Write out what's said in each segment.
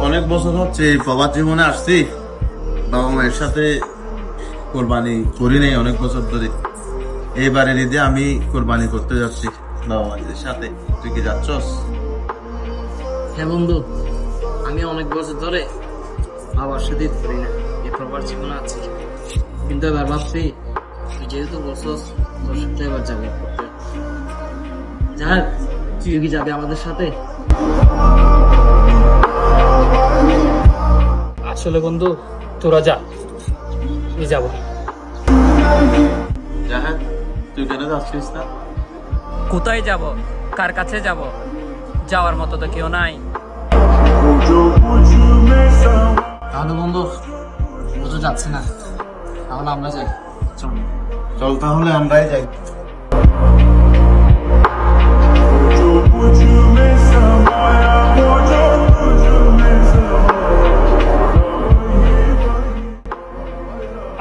অনেক বছর হচ্ছে বাবার জীবনে আসছি, বাবা মায়ের সাথে কোরবানি করি নাই অনেক বছর ধরে। এইবারের ঈদে আমি কোরবানি করতে যাচ্ছি বাবা মায়ের সাথে। তুই কি যাচ্ছস? হ্যাঁ বন্ধু, আমি অনেক বছর ধরে বাবার সাথে ঈদ করি না, এই প্রবার জীবনে আছি। কিন্তু এবার ভাবছি তুই যেহেতু বলছস তোর সাথে এবার যাবো করতে। যাক, তুই কি যাবি আমাদের সাথে? আসলে বন্ধু, তোরা যা, আমি যাবো না। জাহাজ, তুই কেন যাচ্ছিস না? কোথায় যাব, কার কাছে যাব? যাওয়ার মতো তো কেউ নাই। তাহলে বন্ধু, ও তো যাচ্ছে না, তাহলে আমরা যাই। চল। চল তাহলে আমরাই যাই।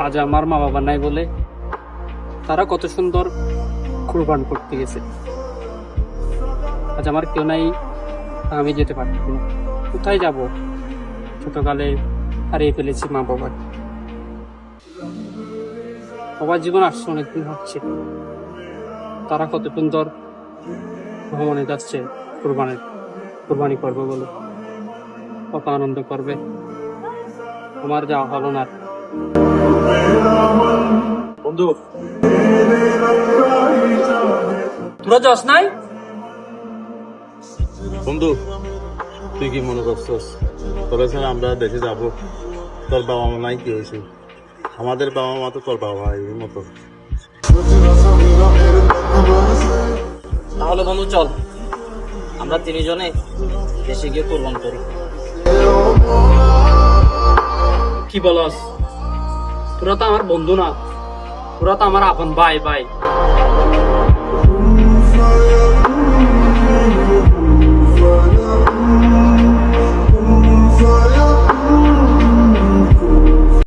আজ আমার মা বাবা নাই বলে তারা কত সুন্দর কুরবান করতে গেছে। আজ আমার কেউ নাই, আমি যেতে পারছি না। কোথায় যাব? ছোটকালে হারিয়ে ফেলেছি মা বাবা। বাবার জীবন আসছে অনেকদিন হচ্ছে, তারা কত সুন্দর ভ্রমণে যাচ্ছে কোরবানি করবে বলে, কত আনন্দ করবে। আমার যাওয়া হলো না। বন্ধু, তোরা যাস নাই? বন্ধু, তুই কি মনে করছস তোরা স্যার আমরা দেশে যাব? তোর বাবা মা নাই, কি হয়েছে? আমাদের বাবা মা তো তোর বাবা এই মতো। তাহলে বন্ধু চল, আমরা তিনজনে দেশে গিয়ে কোরবান করি। কি বলস? তোরা তো আমার বন্ধু না, তোরা তো আমার আপন ভাই।